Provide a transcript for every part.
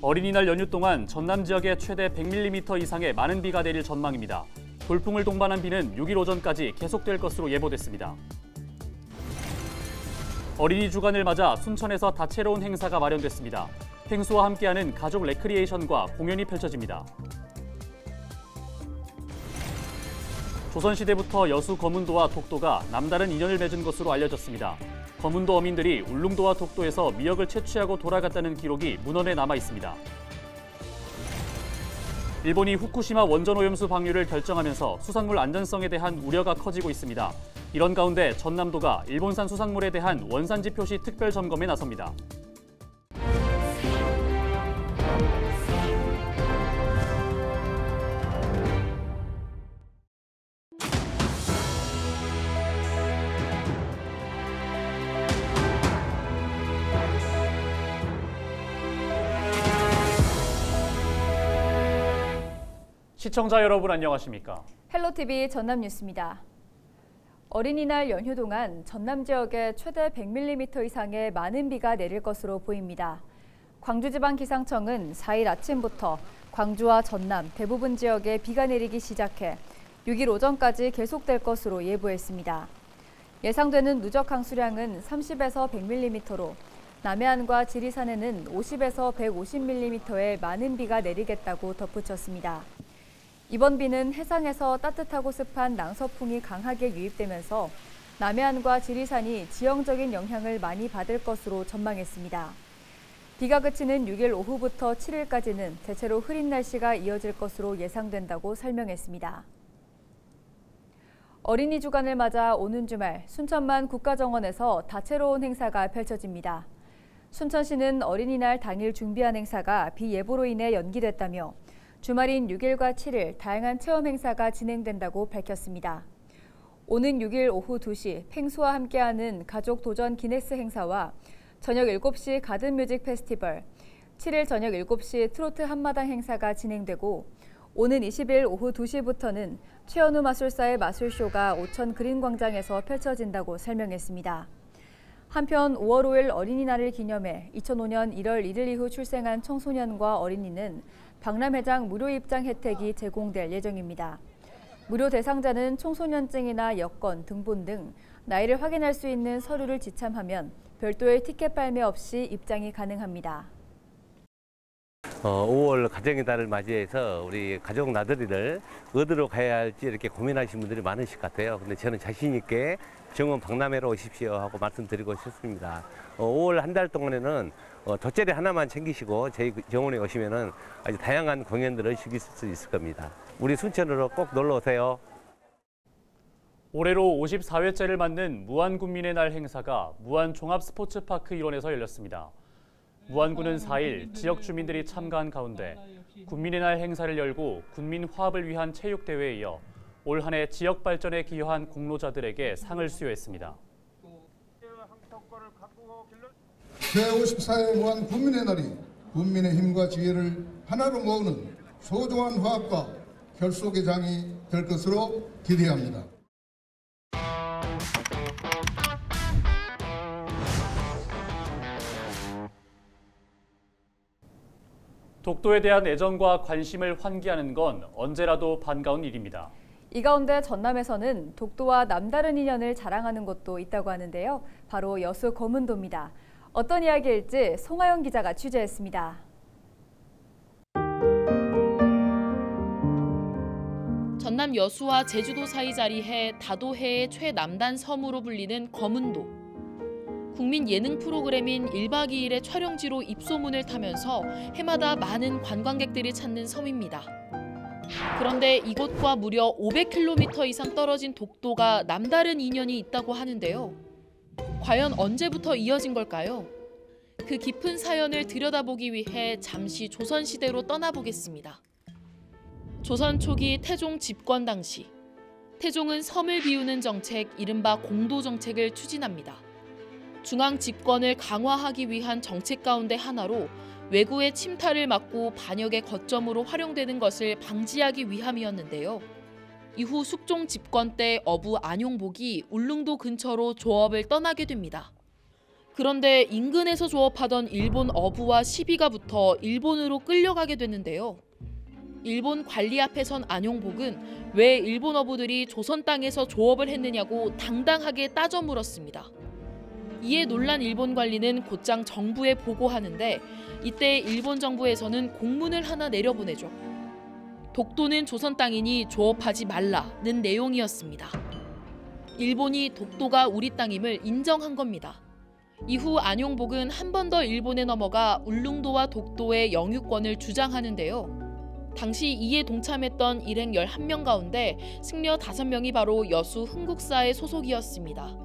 어린이날 연휴 동안 전남 지역에 최대 100mm 이상의 많은 비가 내릴 전망입니다. 돌풍을 동반한 비는 6일 오전까지 계속될 것으로 예보됐습니다. 어린이 주간을 맞아 순천에서 다채로운 행사가 마련됐습니다. 펭수와 함께하는 가족 레크리에이션과 공연이 펼쳐집니다. 조선시대부터 여수 거문도와 독도가 남다른 인연을 맺은 것으로 알려졌습니다. 거문도 어민들이 울릉도와 독도에서 미역을 채취하고 돌아갔다는 기록이 문헌에 남아 있습니다. 일본이 후쿠시마 원전 오염수 방류를 결정하면서 수산물 안전성에 대한 우려가 커지고 있습니다. 이런 가운데 전남도가 일본산 수산물에 대한 원산지 표시 특별 점검에 나섭니다. 시청자 여러분 안녕하십니까? 헬로티비 전남뉴스입니다. 어린이날 연휴 동안 전남 지역에 최대 100mm 이상의 많은 비가 내릴 것으로 보입니다. 광주지방기상청은 4일 아침부터 광주와 전남 대부분 지역에 비가 내리기 시작해 6일 오전까지 계속될 것으로 예보했습니다. 예상되는 누적 강수량은 30에서 100mm로 남해안과 지리산에는 50에서 150mm의 많은 비가 내리겠다고 덧붙였습니다. 이번 비는 해상에서 따뜻하고 습한 낭서풍이 강하게 유입되면서 남해안과 지리산이 지형적인 영향을 많이 받을 것으로 전망했습니다. 비가 그치는 6일 오후부터 7일까지는 대체로 흐린 날씨가 이어질 것으로 예상된다고 설명했습니다. 어린이 주간을 맞아 오는 주말 순천만 국가정원에서 다채로운 행사가 펼쳐집니다. 순천시는 어린이날 당일 준비한 행사가 비 예보로 인해 연기됐다며 주말인 6일과 7일 다양한 체험 행사가 진행된다고 밝혔습니다. 오는 6일 오후 2시 펭수와 함께하는 가족 도전 기네스 행사와 저녁 7시 가든뮤직 페스티벌, 7일 저녁 7시 트로트 한마당 행사가 진행되고 오는 20일 오후 2시부터는 최현우 마술사의 마술쇼가 오천 그린광장에서 펼쳐진다고 설명했습니다. 한편 5월 5일 어린이날을 기념해 2005년 1월 1일 이후 출생한 청소년과 어린이는 박람회장 무료 입장 혜택이 제공될 예정입니다. 무료 대상자는 청소년증이나 여권, 등본 등 나이를 확인할 수 있는 서류를 지참하면 별도의 티켓 발매 없이 입장이 가능합니다. 5월 가정의 달을 맞이해서 우리 가족 나들이를 어디로 가야 할지 이렇게 고민하시는 분들이 많으실 것 같아요. 근데 저는 자신 있게 정원 박람회로 오십시오 하고 말씀드리고 싶습니다. 5월 한 달 동안에는 돗자리 하나만 챙기시고 저희 정원에 오시면은 아주 다양한 공연들을 즐길 수 있을 겁니다. 우리 순천으로 꼭 놀러 오세요. 올해로 54회째를 맞는 무안군민의 날 행사가 무안종합스포츠파크 일원에서 열렸습니다. 무안군은 4일 지역 주민들이 참가한 가운데 군민의 날 행사를 열고 군민 화합을 위한 체육대회에 이어 올 한 해 지역 발전에 기여한 공로자들에게 상을 수여했습니다. 제54회 무한 군민의 날이 군민의 힘과 지혜를 하나로 모으는 소중한 화합과 결속의 장이 될 것으로 기대합니다. 독도에 대한 애정과 관심을 환기하는 건 언제라도 반가운 일입니다. 이 가운데 전남에서는 독도와 남다른 인연을 자랑하는 곳도 있다고 하는데요. 바로 여수 거문도입니다. 어떤 이야기일지 송하영 기자가 취재했습니다. 전남 여수와 제주도 사이 자리해 다도해의 최남단 섬으로 불리는 거문도. 국민 예능 프로그램인 1박 2일의 촬영지로 입소문을 타면서 해마다 많은 관광객들이 찾는 섬입니다. 그런데 이곳과 무려 500km 이상 떨어진 독도가 남다른 인연이 있다고 하는데요. 과연 언제부터 이어진 걸까요? 그 깊은 사연을 들여다보기 위해 잠시 조선시대로 떠나보겠습니다. 조선 초기 태종 집권 당시, 태종은 섬을 비우는 정책, 이른바 공도정책을 추진합니다. 중앙 집권을 강화하기 위한 정책 가운데 하나로 외구의 침탈을 막고 반역의 거점으로 활용되는 것을 방지하기 위함이었는데요. 이후 숙종 집권 때 어부 안용복이 울릉도 근처로 조업을 떠나게 됩니다. 그런데 인근에서 조업하던 일본 어부와 시비가 붙어 일본으로 끌려가게 됐는데요. 일본 관리 앞에 선 안용복은 왜 일본 어부들이 조선 땅에서 조업을 했느냐고 당당하게 따져 물었습니다. 이에 놀란 일본 관리는 곧장 정부에 보고하는데 이때 일본 정부에서는 공문을 하나 내려보내죠. 독도는 조선 땅이니 조업하지 말라는 내용이었습니다. 일본이 독도가 우리 땅임을 인정한 겁니다. 이후 안용복은 한 번 더 일본에 넘어가 울릉도와 독도의 영유권을 주장하는데요. 당시 이에 동참했던 일행 11명 가운데 승려 5명이 바로 여수 흥국사의 소속이었습니다.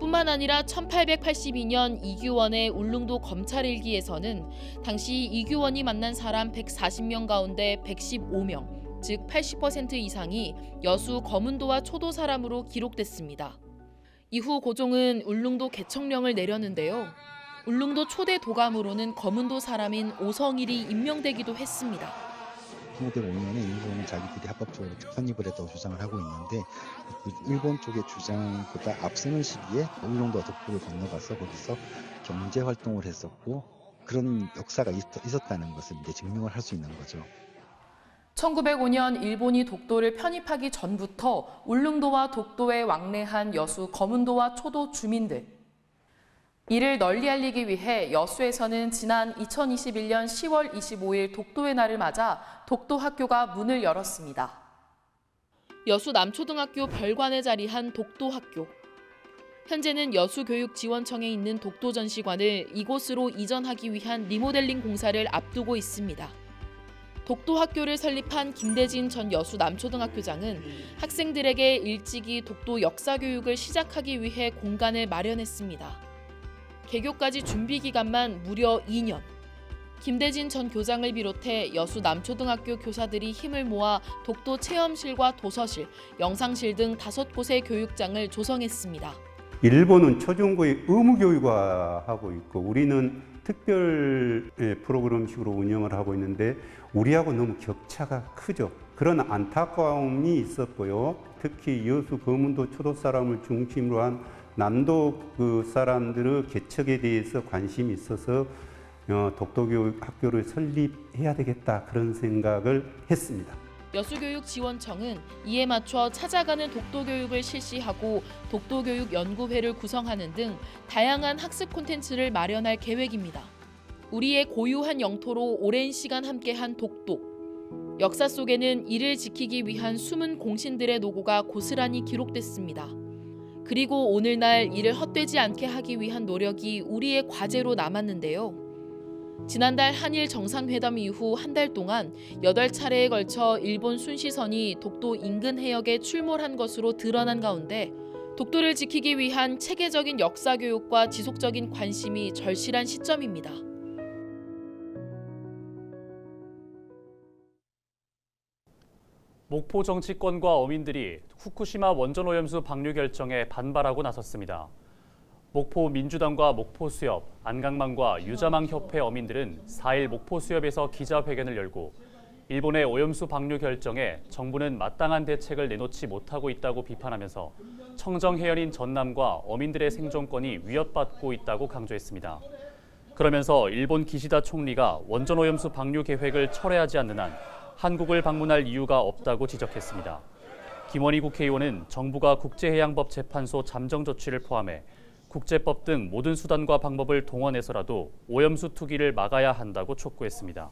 뿐만 아니라 1882년 이규원의 울릉도 검찰일기에서는 당시 이규원이 만난 사람 140명 가운데 115명, 즉 80% 이상이 여수 거문도와 초도 사람으로 기록됐습니다. 이후 고종은 울릉도 개청령을 내렸는데요. 울릉도 초대 도감으로는 거문도 사람인 오성일이 임명되기도 했습니다. 1905년에 일본은 자기들이 합법적으로 편입을 했다고 주장을 하고 있는데 그 일본 쪽의 주장보다 앞서는 시기에 울릉도와 독도를 건너가서 거기서 경제 활동을 했었고 그런 역사가 있었다는 것을 이제 증명을 할 수 있는 거죠. 1905년 일본이 독도를 편입하기 전부터 울릉도와 독도에 왕래한 여수 거문도와 초도 주민들. 이를 널리 알리기 위해 여수에서는 지난 2021년 10월 25일 독도의 날을 맞아 독도학교가 문을 열었습니다. 여수 남초등학교 별관에 자리한 독도학교. 현재는 여수교육지원청에 있는 독도전시관을 이곳으로 이전하기 위한 리모델링 공사를 앞두고 있습니다. 독도학교를 설립한 김대진 전 여수 남초등학교장은 학생들에게 일찍이 독도 역사교육을 시작하기 위해 공간을 마련했습니다. 개교까지 준비 기간만 무려 2년. 김대진 전 교장을 비롯해 여수 남초등학교 교사들이 힘을 모아 독도 체험실과 도서실, 영상실 등 5곳의 교육장을 조성했습니다. 일본은 초중고의 의무 교육화하고 있고 우리는 특별 프로그램식으로 운영을 하고 있는데 우리하고 너무 격차가 크죠. 그런 안타까움이 있었고요. 특히 여수 거문도 초도 사람을 중심으로 한 남도 그 사람들의 개척에 대해서 관심이 있어서 독도교육 학교를 설립해야 되겠다 그런 생각을 했습니다. 여수교육지원청은 이에 맞춰 찾아가는 독도교육을 실시하고 독도교육연구회를 구성하는 등 다양한 학습 콘텐츠를 마련할 계획입니다. 우리의 고유한 영토로 오랜 시간 함께한 독도. 역사 속에는 이를 지키기 위한 숨은 공신들의 노고가 고스란히 기록됐습니다. 그리고 오늘날 이를 헛되지 않게 하기 위한 노력이 우리의 과제로 남았는데요. 지난달 한일 정상회담 이후 한 달 동안 8차례에 걸쳐 일본 순시선이 독도 인근 해역에 출몰한 것으로 드러난 가운데 독도를 지키기 위한 체계적인 역사 교육과 지속적인 관심이 절실한 시점입니다. 목포 정치권과 어민들이 후쿠시마 원전오염수 방류 결정에 반발하고 나섰습니다. 목포 민주당과 목포수협, 안강망과 유자망협회 어민들은 4일 목포수협에서 기자회견을 열고 일본의 오염수 방류 결정에 정부는 마땅한 대책을 내놓지 못하고 있다고 비판하면서 청정해연인 전남과 어민들의 생존권이 위협받고 있다고 강조했습니다. 그러면서 일본 기시다 총리가 원전오염수 방류 계획을 철회하지 않는 한 한국을 방문할 이유가 없다고 지적했습니다. 김원희 국회의원은 정부가 국제해양법 재판소 잠정 조치를 포함해 국제법 등 모든 수단과 방법을 동원해서라도 오염수 투기를 막아야 한다고 촉구했습니다.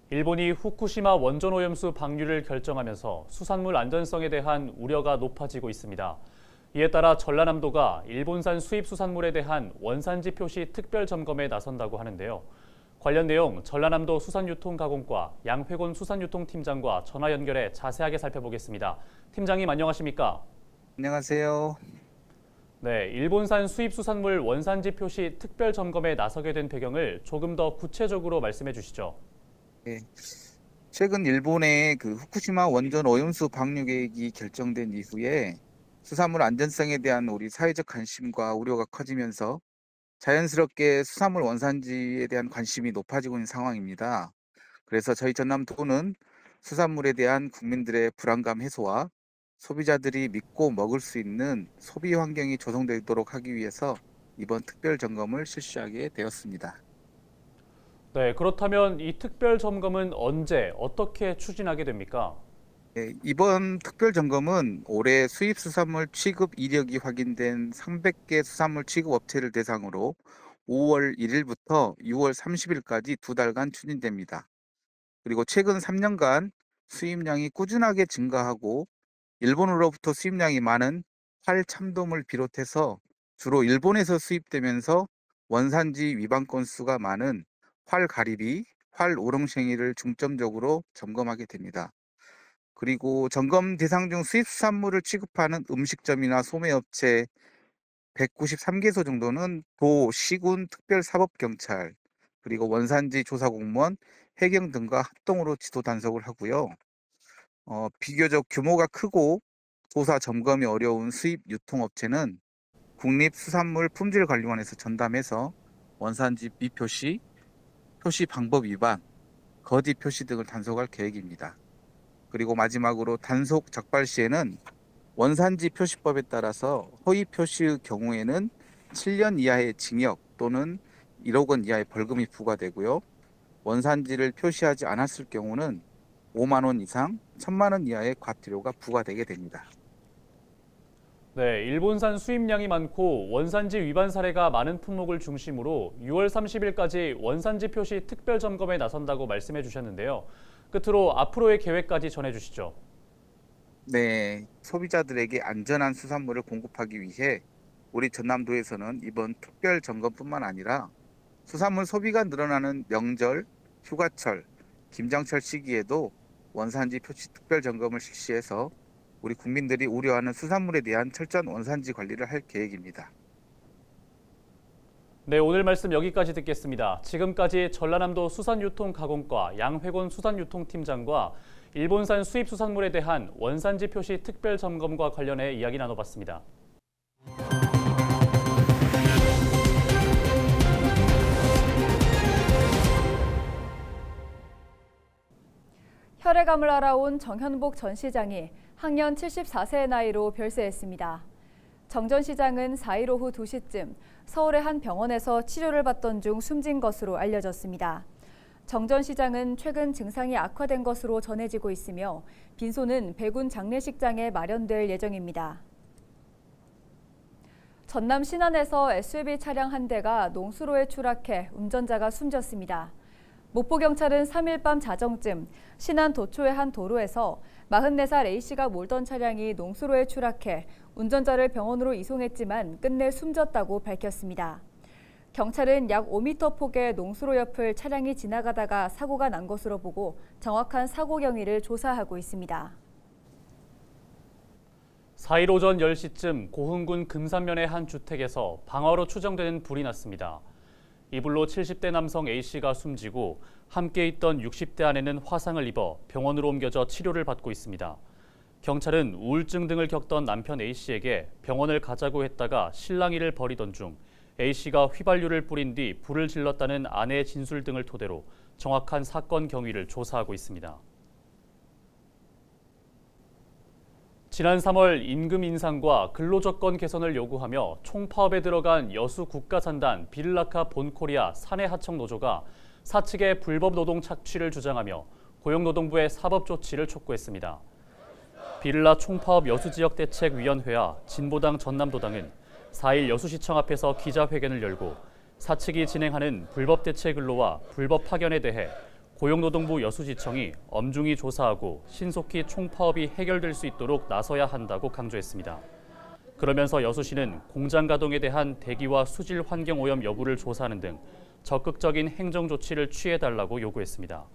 일본이 후쿠시마 원전오염수 방류를 결정하면서 수산물 안전성에 대한 우려가 높아지고 있습니다. 이에 따라 전라남도가 일본산 수입 수산물에 대한 원산지 표시 특별 점검에 나선다고 하는데요. 관련 내용 전라남도 수산유통가공과 양회곤 수산유통팀장과 전화 연결해 자세하게 살펴보겠습니다. 팀장님 안녕하십니까? 안녕하세요. 네, 일본산 수입 수산물 원산지 표시 특별 점검에 나서게 된 배경을 조금 더 구체적으로 말씀해 주시죠. 네. 최근 일본의 후쿠시마 원전 오염수 방류 계획이 결정된 이후에 수산물 안전성에 대한 우리 사회적 관심과 우려가 커지면서 자연스럽게 수산물 원산지에 대한 관심이 높아지고 있는 상황입니다. 그래서 저희 전남도는 수산물에 대한 국민들의 불안감 해소와 소비자들이 믿고 먹을 수 있는 소비 환경이 조성되도록 하기 위해서 이번 특별 점검을 실시하게 되었습니다. 네, 그렇다면 이 특별 점검은 언제 어떻게 추진하게 됩니까? 네, 이번 특별 점검은 올해 수입 수산물 취급 이력이 확인된 300개 수산물 취급 업체를 대상으로 5월 1일부터 6월 30일까지 2달간 추진됩니다. 그리고 최근 3년간 수입량이 꾸준하게 증가하고 일본으로부터 수입량이 많은 활 참돔을 비롯해서 주로 일본에서 수입되면서 원산지 위반 건수가 많은 활 가리비, 활 우렁생이를 중점적으로 점검하게 됩니다. 그리고 점검 대상 중 수입수산물을 취급하는 음식점이나 소매업체 193개소 정도는 도, 시군, 특별사법경찰, 그리고 원산지 조사공무원, 해경 등과 합동으로 지도 단속을 하고요. 비교적 규모가 크고 조사 점검이 어려운 수입 유통업체는 국립수산물품질관리원에서 전담해서 원산지 미표시, 표시 방법 위반, 거짓 표시 등을 단속할 계획입니다. 그리고 마지막으로 단속 적발 시에는 원산지 표시법에 따라서 허위 표시의 경우에는 7년 이하의 징역 또는 1억 원 이하의 벌금이 부과되고요. 원산지를 표시하지 않았을 경우는 5만 원 이상 1,000만 원 이하의 과태료가 부과되게 됩니다. 네, 일본산 수입량이 많고 원산지 위반 사례가 많은 품목을 중심으로 6월 30일까지 원산지 표시 특별 점검에 나선다고 말씀해 주셨는데요. 끝으로 앞으로의 계획까지 전해주시죠. 네, 소비자들에게 안전한 수산물을 공급하기 위해 우리 전남도에서는 이번 특별 점검뿐만 아니라 수산물 소비가 늘어나는 명절, 휴가철, 김장철 시기에도 원산지 표시 특별 점검을 실시해서 우리 국민들이 우려하는 수산물에 대한 철저한 원산지 관리를 할 계획입니다. 네, 오늘 말씀 여기까지 듣겠습니다. 지금까지 전라남도 수산유통가공과 양회곤 수산유통팀장과 일본산 수입 수산물에 대한 원산지 표시 특별 점검과 관련해 이야기 나눠봤습니다. 혈액암을 알아온 정현복 전 시장이 향년 74세의 나이로 별세했습니다. 정 전 시장은 4일 오후 2시쯤 서울의 한 병원에서 치료를 받던 중 숨진 것으로 알려졌습니다. 정 전 시장은 최근 증상이 악화된 것으로 전해지고 있으며 빈소는 백운 장례식장에 마련될 예정입니다. 전남 신안에서 SUV 차량 한 대가 농수로에 추락해 운전자가 숨졌습니다. 목포경찰은 3일 밤 자정쯤 신안 도초의 한 도로에서 44살 A씨가 몰던 차량이 농수로에 추락해 운전자를 병원으로 이송했지만 끝내 숨졌다고 밝혔습니다. 경찰은 약 5m 폭의 농수로 옆을 차량이 지나가다가 사고가 난 것으로 보고 정확한 사고 경위를 조사하고 있습니다. 4일 오전 10시쯤 고흥군 금산면의 한 주택에서 방화로 추정되는 불이 났습니다. 이 불로 70대 남성 A씨가 숨지고 함께 있던 60대 아내는 화상을 입어 병원으로 옮겨져 치료를 받고 있습니다. 경찰은 우울증 등을 겪던 남편 A씨에게 병원을 가자고 했다가 실랑이를 벌이던 중 A씨가 휘발유를 뿌린 뒤 불을 질렀다는 아내의 진술 등을 토대로 정확한 사건 경위를 조사하고 있습니다. 지난 3월 임금 인상과 근로조건 개선을 요구하며 총파업에 들어간 여수 국가산단 비를라카 본코리아 사내하청 노조가 사측의 불법 노동 착취를 주장하며 고용노동부의 사법 조치를 촉구했습니다. 비를라 총파업 여수지역대책위원회와 진보당 전남도당은 4일 여수시청 앞에서 기자회견을 열고 사측이 진행하는 불법 대체 근로와 불법 파견에 대해 고용노동부 여수지청이 엄중히 조사하고 신속히 총파업이 해결될 수 있도록 나서야 한다고 강조했습니다. 그러면서 여수시는 공장 가동에 대한 대기와 수질 환경 오염 여부를 조사하는 등 적극적인 행정 조치를 취해달라고 요구했습니다.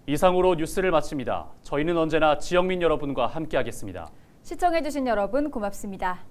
이상으로 뉴스를 마칩니다. 저희는 언제나 지역민 여러분과 함께하겠습니다. 시청해주신 여러분 고맙습니다.